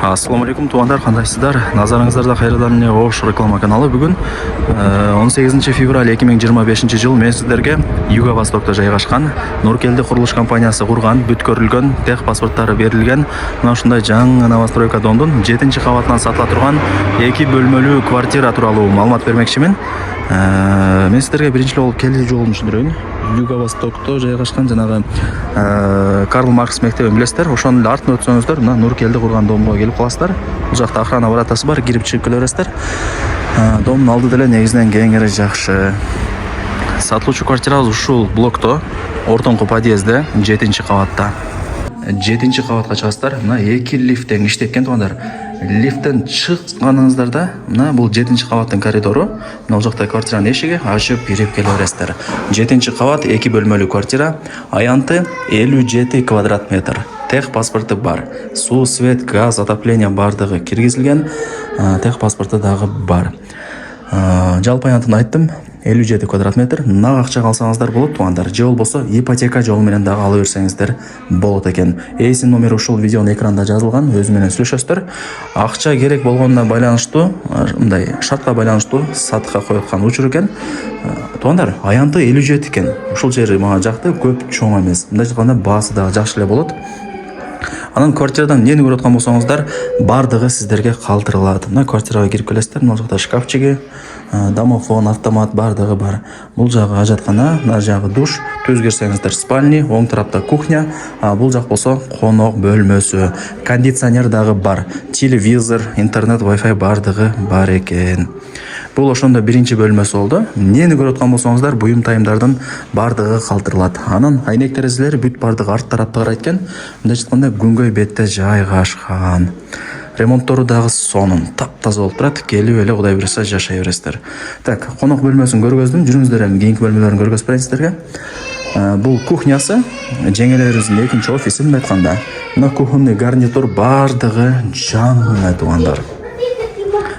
Ассаламу алейкум туғандар, қандайсыздар? Назарыңыздарда қайрадан Ош реклама каналы. Бүгін 18 февраль 2025 жыл мен сіздерге Юго-Востокта жайғашқан Нуркелді құрылыш компаниясы құрған, бүткөрілген, тех паспорттары берілген, мына ушундай жаңы новостройка дондун 7-ші қабатынан сатыла тұрған 2 бөлмөлүү квартира тууралуу маалымат бермекчимин. Мен сіздерге биринчи болуп келүү жолун түшүндүрөйүн. Юго-Востокто жайгашкан жанагы Карл Маркс мектебин билесиздер. Ошонун эле артына өтсөңүздөр, мына Нуркелди курган домго келип каласыздар. Бул жакта охрана воротасы бар, кирип чыгып келе бересиздер. Домдун алды деле негизинен кеңири жакшы. Сатылуучу квартирабыз ушул блокто, ортоңку подъездде, 7-ші кабатта. 7-ші кабатка чыгасыздар. Мына 2 лифттен иштеткен туугандар. Лифттен чыкканыңыздарда, мына бул 7-ші кабаттын коридору. Мына жакта квартиранын эшиги, ачып кирип келе бересиздер. 7-ші кабат 2 бөлмөлүү квартира, аянты 57 квадрат метр. Тех паспорты бар. Суу, свет, газ, отопление бардыгы киргизилген. Тех паспорты дагы бар. Жалпы аянтын айттым, 57 квадрат метр. Нак акча алсаңыздар болот туугандар. Же болбосо ипотека жолу менен дагы ала берсеңиздер болот экен. Эсин номери ушул видеонун экранында жазылган, өзү менен сүйлөшөсүздөр. Акча керек болгонуна байланыштуу, мындай шартка байланыштуу сатыкка коюлган учур экен. Туугандар, аянты 57 экен. Ушул жери мага жакты, көп чоң эмес. Мындай айтканда баасы дагы жакшы эле болот. Анан квартирадан эмнени көрүп аткан болсоңуздар, бардыгы сиздерге калтырылат. Мына квартирага кирип келесиздер, мына жакта шкафчиги, домофон, автомат бардыгы бар. Бул жагы ажаткана, мына жагы душ, түз кирсеңиздер спальни, оң тарапта кухня, бул жак болсо конок бөлмөсү. Кондиционер дагы бар, телевизор, интернет, Wi-Fi бардыгы бар экен. Бул ошондо биринчи бөлмөсү болду. Эмнени көрүп аткан болсоңуздар, буюм тайымдардын бардыгы калтырылат. Анан айнек терезелери бүт бардыгы арт тарапта карайт экен. Мындай айтканда күнгөй бетте жайгашкан. Ремонттору дагы сонун, таптаза болуп турат. Келип эле Кудай буйруса жашай бересиздер. Так, конок бөлмөсүн көргөздүм. Жүрүңүздөр эми кийинки бөлмөлөрүн көргөзүп берейин сиздерге. Бул кухнясы, жеңелерибиздин экинчи офиси мындай айтканда. Мына кухонный гарнитур бардыгы жаңы туугандар.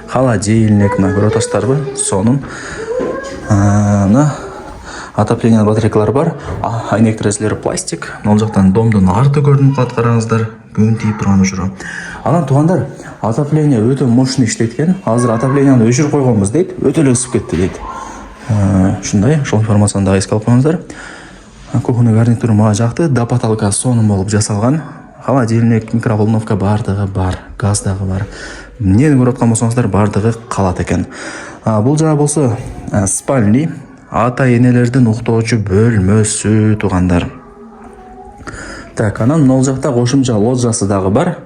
Холодильник, мына көрүп атасыздарбы? Сонун. Мына отопление батарейкалары бар. Айнек терезелери пластик. Мына жактан домдун арты көрүнүп калат, караңыздар. Күн тийип турган учуру. Анан туугандар, отопление өтө мощный иштейт экен. Азыр отоплениени өчүрүп койгонбуз дейт, өтө эле ысып кетти дейт. Ушундай, ошол информацияны дагы эске алып коюңуздар. Кухонный гарнитур мага жакты, до потолка сонун болуп жасалган. Холодильник, микроволновка бардыгы бар, газ дагы бар. Эмнени көрүп аткан болсоңуздар, бардыгы калат экен. Бул жагы болсо спальни, ата энелердин уктоочу бөлмөсү туугандар. Так, анан мына жакта кошумча лоджиясы дагы бар.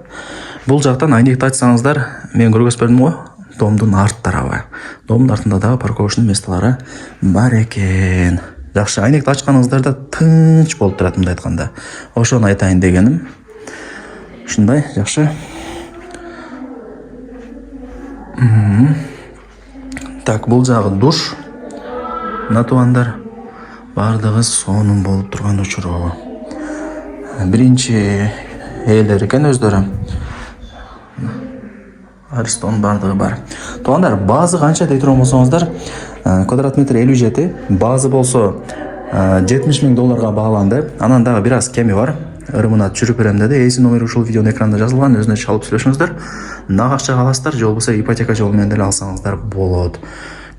Бул жактан айнекти ачсаңыздар, мен көргөзүп бердим го, домдун арт тарабы. Домдун артында дагы парковочный местолары бар экен. Жакшы, айнекти ачканыңыздарда тынч болуп турат, мындай айтканда. Ошону айтайын дегеним. Ушундай, жакшы. Так, бул жагы душ. Мына туугандар, бардыгы сонун болуп турган учуру. Биринчи ээлер экен өздөрү. Аристон бардыгы бар. Туугандар, базы канча дей турган болсоңуздар, квадрат метр 57, базы болсо $70,000 бааланды. Анан дагы бир аз кеми бар. Ырымына түшүрүп берем деди. Эсин номери ушул видеонун экранында жазылган, өзүнө чалып сүйлөшүңүздөр. Нак акча аласыздар, же болбосо ипотека жолу менен деле алсаңыздар болот.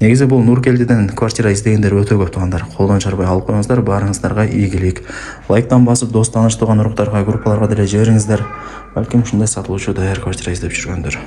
Негизи бул Нуркелдиден квартира издегендер өтө көп туугандар. Колдон чарбай алып коюңуздар, барыңыздарга ийгилик. Лайктан басып, дос тааныш туган уруктарга, группаларга деле жибериңиздер. Балким ушундай сатылуучу даяр квартира издеп жүргөндөр.